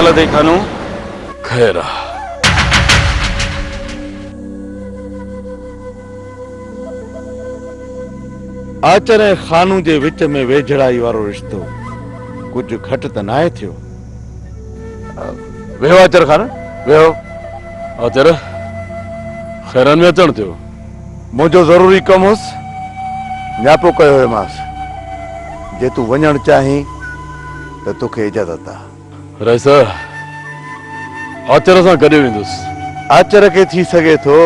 हाल अथई खानू? खैर आचर ऐं खानू जे विच में वेझड़ाई वारो रिश्तो कुछ घटि त नाहे थियो। वेहो आचर खान वेहो। आचर खैरन में अचण थियो? मुंहिंजो ज़रूरी कमु हुउसि, न्यापो कयो हुयोमांसि। जे तूं वञणु चाहीं त तोखे इजाज़त आहे। रईस आचर सां गॾु वेंदुसि। आचर खे थी सघे थो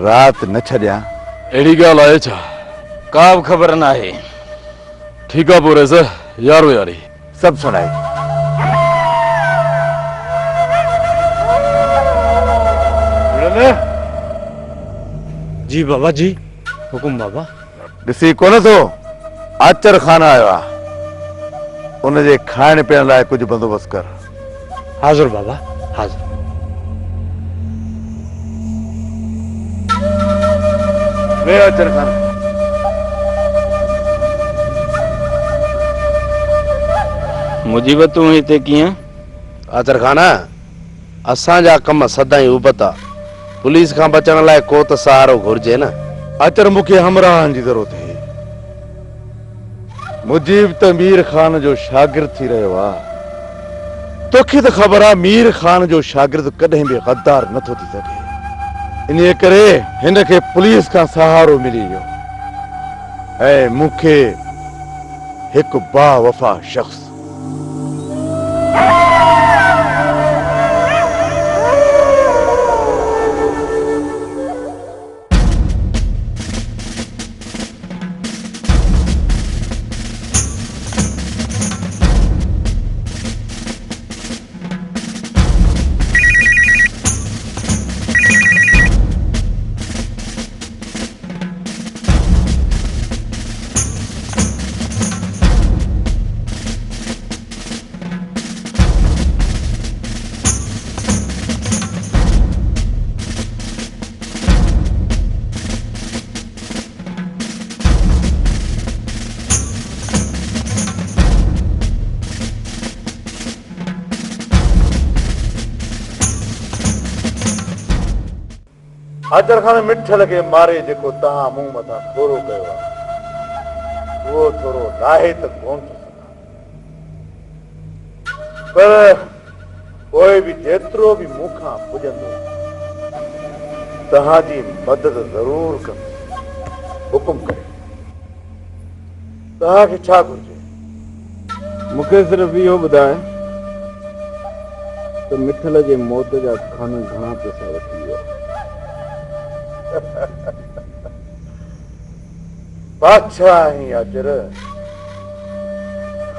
राति न छॾियां। अहिड़ी ॻाल्हि आहे छा? का बि ख़बर न आहे। ठीकु आहे पोइ रईस यारो यारी सभु सुणाए। जी बाबा जी, हुकुम बाबा। ॾिसी कोन थो आचर खान आयो आहे, उनजे खाइण पीअण लाइ कुझु बंदोबस्तु कर। हाज़ुर बाबा हाज़ुर। वे आचर खान। मुजीब तूं हिते कीअं? आचर खाना असांजा कम सदाई उबता, पुलिस खां बचण लाइ को त सहारो घुर्जे न। आचर मूंखे हमराहनि जी ज़रूरत है। मुजीब त मीर खान जो शागिर्द थी रहियो आहे। तोखे त ख़बर आहे मीर खान जो शागिर्द कॾहिं बि गद्दार नथो थी सघे। इन करे हिन खे पुलिस खां सहारो मिली वियो ऐं मूंखे हिकु बावफ़ा शख़्स। आचर खान मिठल खे मारे जेको तव्हां मूं मथां थोरो कयो आहे, उहो थोरो लाहे त कोन थो सघां। पर पोइ बि जेतिरो बि मूंखां पुॼंदो तव्हांजी मदद ज़रूर कंदुसि। हुकुम करे तव्हांखे छा घुर्जे? मूंखे सिर्फ़ इहो ॿुधाए त मिठल जे मौत जा खानू घणा पैसा वठी वियो? बादशाह आहीं आचर,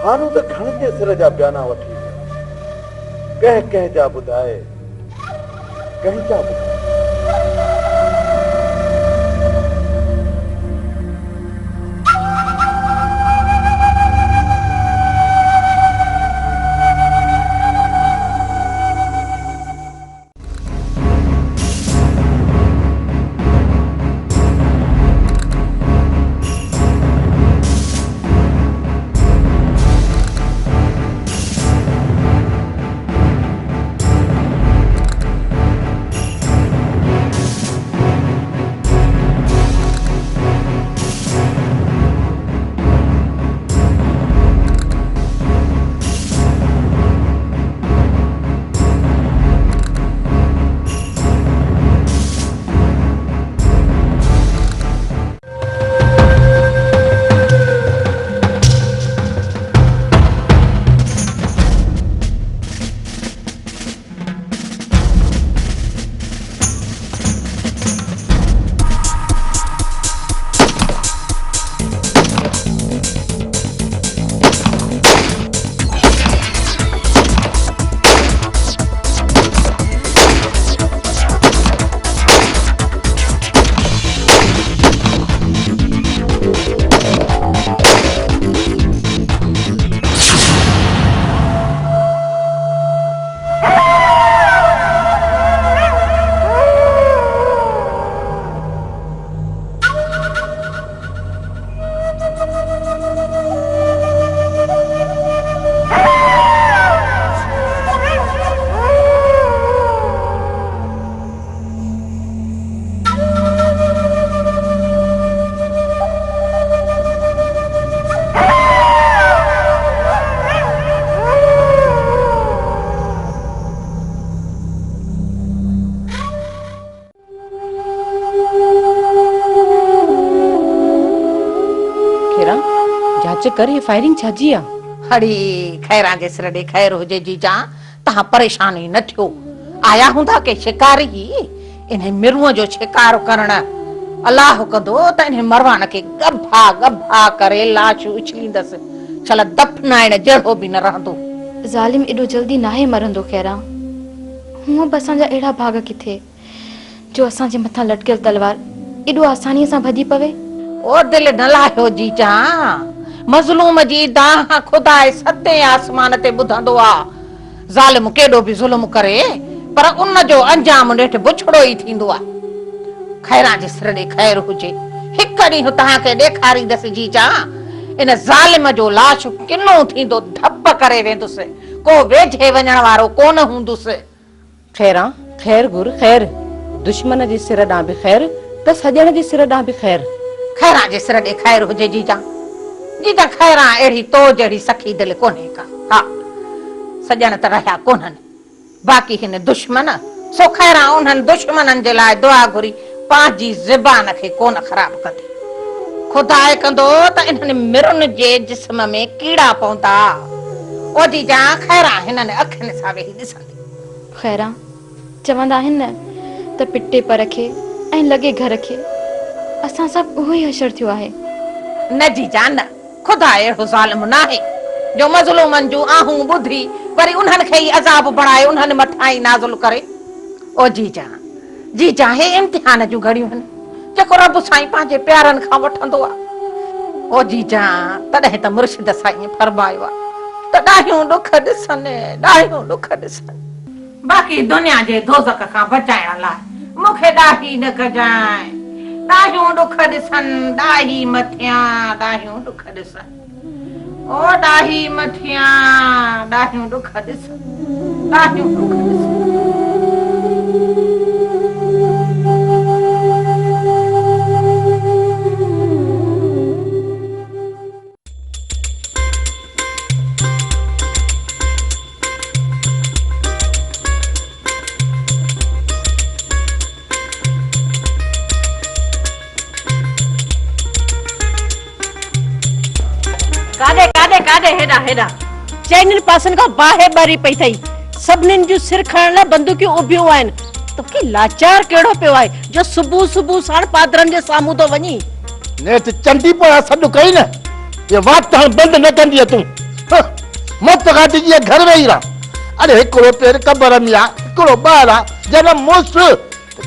खानू त घणनि जे सिर जा बयाना वठी वियो। कंहिं जा ॿुधाए, कंहिं जा ॿुधाए। जांच कर फायरिंग छाजी आ। हड़ी खैरा जे सिर ॾे खैर हुजे जीजा, तहां परेशान ई न थियो। आया हूंदा के शिकारी इन मिरुअ जो शिकार करण। अलाह कंदो त इन मरवान के गभा गभा करे लाश उछलींदसि, छल दफनाइण जहिड़ो बि न रहंदो। ज़ालिम एॾो जल्दी नाहे मरंदो खैरा। हूअं बि असांजा अहिड़ा भाग किथे जो असांजे मथां लटकियल तलवार एॾो आसानीअ सां भॼी पवे। ओ दिल न लाहियो जीजा, मज़लूम जी दाह खुदा सते आसमान ते ॿुधंदो आ। ज़ालिम केॾो बि ज़ुल्म करे पर उन जो अंजाम ॾेठ बुछड़ो ई थींदो आ। खैरा जे सिर ॾे खैर हुजे। हिक ॾींहुं तव्हांखे ॾेखारींदसि जीजा, इन ज़ालिम जो लाश किनो थींदो धप करे वेंदुसि, को वेझे वञण वारो कोन हूंदुसि। खैरा खैर गुर खैर, दुश्मन जे सिर ॾांहुं बि खैर त सॼण जे सिर ॾांहुं बि खैर। खैरा जे सिर ॾे खैर हुजे जीजा। जीजा खैरा अहिड़ी तो जहिड़ी सखी दिलि कोन्हे का। हा सॼण त रहिया कोन्हनि, बाक़ी हिन दुश्मन सो खैरा उन्हनि दुश्मननि जे लाइ दुआ घुरी पंहिंजी ज़बान खे कोन ख़राब कंदी। खुदा कंदो त इन्हनि मिरुनि जे जिस्म में कीड़ा पवंदा। ओ जीजा खैरा हिननि अखियुनि सां वेही ॾिसंदी। खैरा चवंदा आहिनि न त पिटे पर खे ऐं लॻे घर खे, असां सभु उहो ई हशर थियो आहे। न जीजा न, खुदा अहिड़ो ज़ालिम नाहे जो मज़लूमनि जूं आहूं ॿुधी वरी उन्हनि खे ई अज़ाब बणाए उन्हनि मथां ई नाज़ुल करे। ओ जीजा जीजा हे इम्तिहान जूं घड़ियूं आहिनि जेको रब साईं पंहिंजे प्यारनि खां वठंदो आहे। ओ जीजा तॾहिं त मुर्शिद साईं फरमायो आहे त ॾाढियूं ॾुख ॾिसनि, ॾाढियूं ॾुख ॾिसनि। बाक़ी दुनिया जे दोज़ख खां बचाइण लाइ मूंखे ॾाही न कजांइ। ॾाढियूं ॾुख ॾिसनि, ॾाही मथियां ॾाढियूं ॾुख ॾिसनि। ओ ॾाही मथियां ॾाढियूं ॾुख ॾिसनि, ॾाढियूं ॾुख ॾिसनि। काॾे काॾे काॾे हेॾा हेॾा चइनि पासनि खां बाहि ॿारी पई अथई। सभिनीनि जूं सिर खणण लाइ बंदूकियूं उभियूं आहिनि। तोखे लाचार कहिड़ो पियो आहे जो सुबुह सुबुह साण पादरनि जे साम्हूं थो वञी। नेठ चंडी पर सॾु कई न, ये वात हाणे बंदि न कंदी तूं। मत गाॾी जी घर में ई रह। अरे हिकिड़ो पेर कबर में आहे, हिकिड़ो ॿार आहे, जनम मुस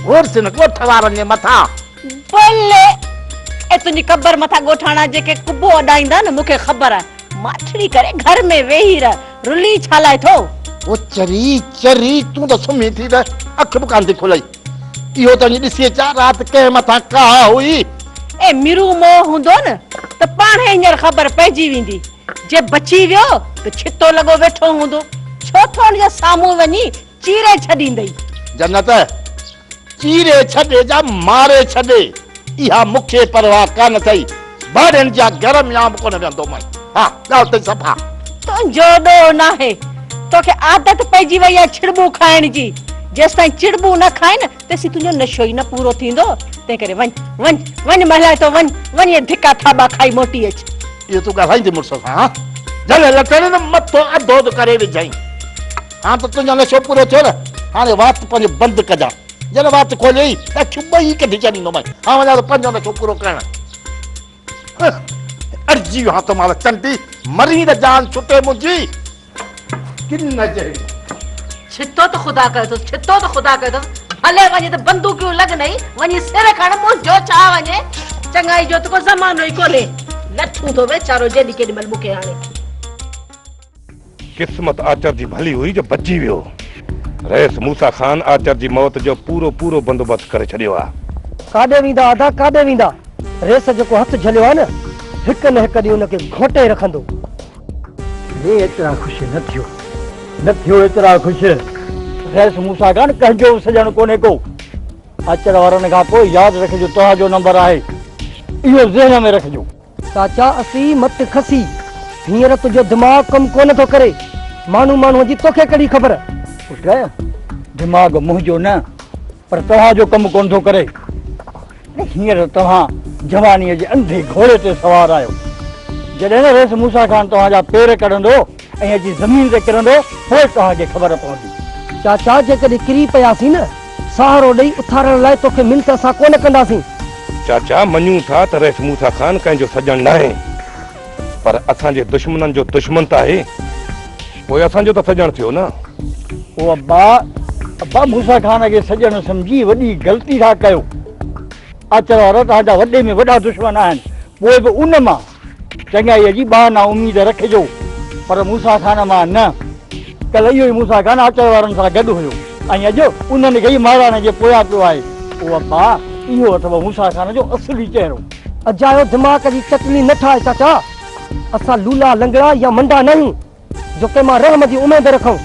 घोरस न ॻोठ वारनि जे मथां। भले ए तुंहिंजी कबर मथां ॻोठाणा जेके कुबो अॾाईंदा न, मूंखे ख़बर आहे। माठड़ी करे घर में वेही रह, रुली छा लाइ थो? ओ चरी चरी तूं त सुम्ही थी त अख बि कान थी खुलई। इहो त ॾिसी अचां राति कंहिं मथां का हुई। ए मिरू मोह हूंदो न त पाण हींअर ख़बर पइजी वेंदी। जे बची वियो त छितो लॻो वेठो हूंदो, छो थो उन जे साम्हूं वञी चीरे छॾींदई। जन्नत चीरे छॾे जा मारे छॾे, इहा मूंखे परवाह कान अथई। बारनि जा घर में आम कोन वेंदो मैं। हा ॻाल्हि त सफ़ा। तुंहिंजो ॾोह नाहे, तोखे आदत पइजी वई आहे छिड़बू खाइण जी। जेसिताईं चिड़बू न खाए न तेसीं तुंहिंजो नशो ई न पूरो थींदो। तंहिं करे वञ वञ वञ महिला तो वञ वञ, ये धिका थाबा खाई मोटी अच। इहो तूं ॻाल्हाईंदी मुड़ुस सां? जले लटण न मथो अधो अधु करे विझाई। हाणे त तुंहिंजो नशो पूरो थियो न, हाणे वात पंहिंजो बंदि कजां। जॾहिं वात खोलियई त ॿई कढी छॾींदो मैं। हाणे वञा त पंहिंजो नशो पूरो करण। अर्जी वियो त मां चंडी मरी त जान छुटे मुंहिंजी। किन जहिड़ी छितो त ख़ुदा कयो, छितो त ख़ुदा कयो। हले वञे त बंदूकियूं लॻनई, वञी सिर खण मुंहिंजो छा वञे। चङाई जो त को ज़मानो ई कोन्हे, लठूं थो वेचारो जेॾी केॾी महिल मूंखे हाणे। किस्मत आचर जी भली हुई जो बची वियो। रईस मूसा खान आचर जी मौत जो पूरो पूरो बंदोबस्त करे छॾियो आहे। काॾे वेंदा आदा, काॾे वेंदा? रेस जेको हथ झलियो आहे न, हिकु न हिकु ॾींहुं हुनखे घोटे रखंदो। हे एतिरा ख़ुशि न थियो एतिरा ख़ुशि। रेस मूसा खान कंहिंजो सॼण कोन्हे को। अचण वारनि खां पोइ यादि रखिजो तव्हांजो नंबर आहे, इहो ज़हन में रखिजो। चाचा असीं मत खसी, हींअर तुंहिंजो दिमाग़ कमु कोन थो करे। माण्हूअ जी तोखे कहिड़ी ख़बर? दिमाग़ मुंहिंजो न पर तव्हांजो कमु कोन थो करे। हींअर तव्हां जवानीअ जे अंधे घोड़े ते सवार आहियो। जॾहिं न रेस मूसा खान तव्हांजा पेर कढंदो ऐं अची ज़मीन ते किरंदो पोइ तव्हांखे ख़बर पवंदी। चाचा जेकॾहिं किरी पियासीं न सहारो ॾेई उथारण लाइ तोखे मिनत असां कोन कंदासीं। चाचा मञूं था त रेस मूसा खान कंहिंजो सजण न आहे, पर असांजे दुश्मननि जो दुश्मन त आहे, पोइ असांजो त सजण थियो न। ओ अब्बा मूसा खान खे सजण सम्झी वॾी ग़लती था कयो। अचर वारा तव्हांजा वॾे में वॾा दुश्मन आहिनि, पोइ बि उन मां चङाईअ जी ना उम्मीद रखिजो, पर मूसा खान मां न। कल्ह इहो ई मूसा खान अचर वारनि सां गॾु हुयो ऐं अॼु उन्हनि खे ई महाराणे जे पोयां पियो आहे। ओ अब्बा इहो अथव मूसा खान जो असली चेहरो। अजायो दिमाग़ जी चटनी न ठाहे चाचा, असां लूला लंगड़ा या मंडा नहीं जो के मां रहम जी उमेद रखूं।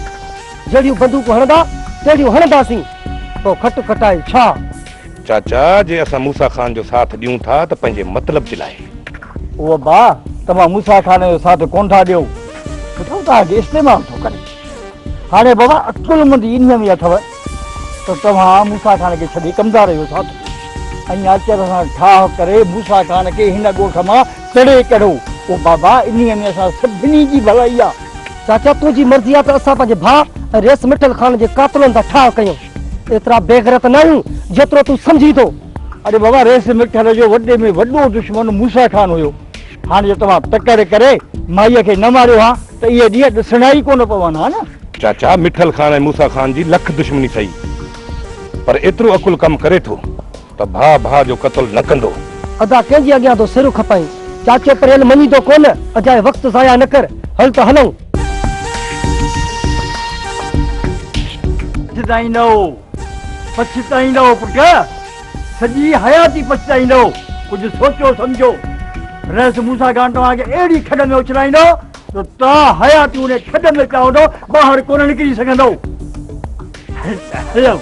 जहिड़ियूं बंदूकूं हणंदा तहिड़ियूं हणंदासीं, पोइ खट खटाए छा। चाचा जे असां मूसा खान जो साथ ॾियूं था त पंहिंजे मतिलब जे लाइ। ओ अब्बा तव्हां मूसा खान जो साथ कोन था ॾियो, ॿुधो तव्हांखे इस्तेमालु थो करे। हाणे बाबा अकुलमंदी इन में अथव त तव्हां मूसा खान खे छॾे कमज़ार जो साथ ऐं अचर सां ठाह करे मूसा खान खे हिन ॻोठ मां तड़े कढो। ओ बाबा इन में असां सभिनी जी भलाई आहे। चाचा तुंहिंजी मर्ज़ी आहे त असां पंहिंजे भाउ ऐं रेस मिठल खान जे कातलनि सां ठाह कयूं। एतिरा बेगरत न आहियूं जेतिरो तूं सम्झी थो। अरे बाबा रेस मिठल जो वॾे में वॾो दुश्मन मूसा खान हुयो। हाणे जो तव्हां तकड़ करे माईअ खे न मारियो हा त इहे ॾींहं ॾिसणा ई कोन पवंदा न। चाचा मिठल खान ऐं मूसा खान जी लख दुश्मनी सही, पर एतिरो अकुल कमु करे थो त भाउ जो क़त्ल न कंदो। अदा कंहिंजे अॻियां तो सिर खपाई। चाचे परेल मञी तो कोन, अजाए वक़्तु ज़ाया न कर, हल त हलूं। पछताईंदो पुट, सॼी हयाती पछताईंदो। कुझु सोचो सम्झो, रेस मूसा खान तव्हांखे अहिड़ी खॾ में उछलाईंदो त तव्हां हयाती उन खॾ में पिया हूंदो, ॿाहिरि कोन निकिरी सघंदो। हलो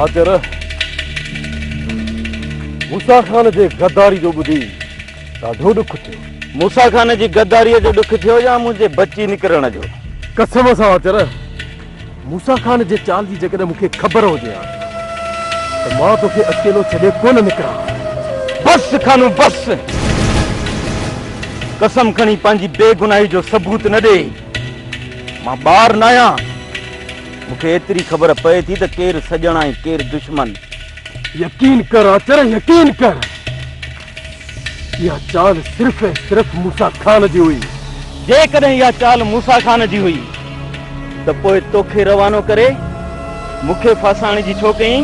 आचर मूसा खान जे गद्दारी जो ॿुधी ॾाढो ॾुख थियो। मूसा खान जी गद्दारीअ जो ॾुख थियो या मुंहिंजे बची निकिरण जो? कसम सां आचर, मूसा खान जे चाल जी जेकॾहिं मूंखे ख़बर हुजे हा त मां तोखे अकेलो छॾे कोन निकिरां। बस खानू बस, कसम खणी पंहिंजी बेगुनाही जो सबूत न ॾे। मां ॿार न आहियां, मूंखे एतिरी ख़बर पए थी त केरु सॼण ऐं केरु दुश्मन। यकीन कर आचर, यकीन कर, इहा चाल सिर्फ़ ऐं सिर्फ़ मूसा खान जी हुई। जेकॾहिं इहा चाल मूसा खान जी हुई त पोइ तोखे रवानो करे मूंखे फासाइण जी छो कई?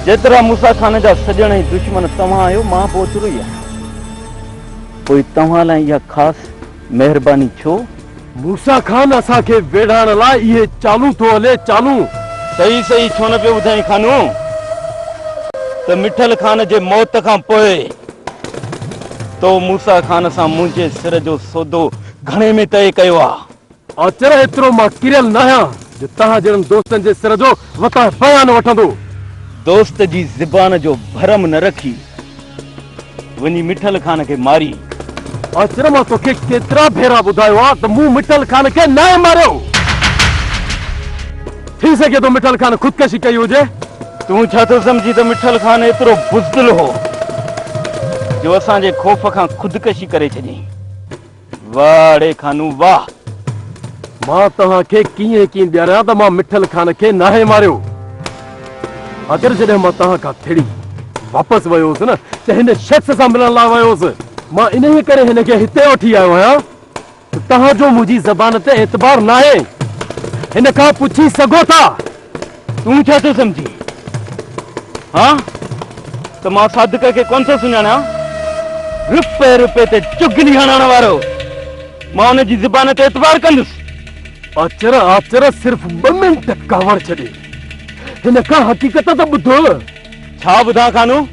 जेतिरा मूसा खान जा सॼण ऐं दुश्मन तव्हां आहियो, मां बि ओतिरो ई आहियां। पोइ तव्हां लाइ इहा ख़ासि महिरबानी छो? मूसा खान असांखे वेढ़ाइण लाइ इहे चालू थो हले, चालू। सही सही छो न पियो ॿुधाई खानू त मिठल खान जे मौत खां पोइ तो मूसा खान सां मुंहिंजे सिर जो सौदो घणे में तय कयो आहे? आचर एतिरो मां किरियल न आहियां जो तव्हां जहिड़नि दोस्तनि जे सिर जो वता बयान वठंदो। दोस्त जी ज़बान जो भरम न रखी वञी मिठल खान खे मारी अचर मां तोखे केतिरा भेरा ॿुधायो आहे त मूं मिठल खान खे न मारियो। थी सघे थो मिठल खान ख़ुदकशी कई हुजे। तूं छा थो सम्झी त मिठल खान एतिरो बुज़दिल हो जो असांजे खौफ़ खां ख़ुदकशी करे छॾी? वाह रे खानू वाह। मां तव्हांखे कीअं कीअं ॾियारियां त मां मिठल खान खे नाहे मारियो। अगरि जॾहिं मां तव्हां खां थिड़ी वापसि वियो हुउसि न त हिन शख़्स सां मिलण लाइ वियो हुउसि। मां इन करे हिन खे हिते वठी आयो आहियां त तव्हांजो मुंहिंजी ज़बान ते एतबार न आहे। हिन खां पुछी सघो था। तूं छा थो सम्झी? हाँ त मां सादिक खे कोन थो सुञाणा? रुपए रुपए ते चुगली हणण वारो। मां हुन जी ज़बान ते एतबार कंदुसि। अचर आचर सिर्फ़ 2 मिंट कावड़ छॾे। हिन खां हक़ीक़त त ॿुधो। छा ॿुधां खानू?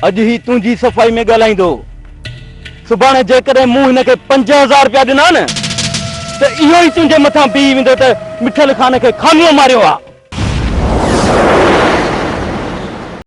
अॼु ही तुंहिंजी सफ़ाई में ॻाल्हाईंदो, सुभाणे जेकॾहिं मूं हिनखे 50,000 रुपया ॾिना न त इहो ई तुंहिंजे मथां बीह वेंदो त मिठल खान खे खामियो मारियो आहे।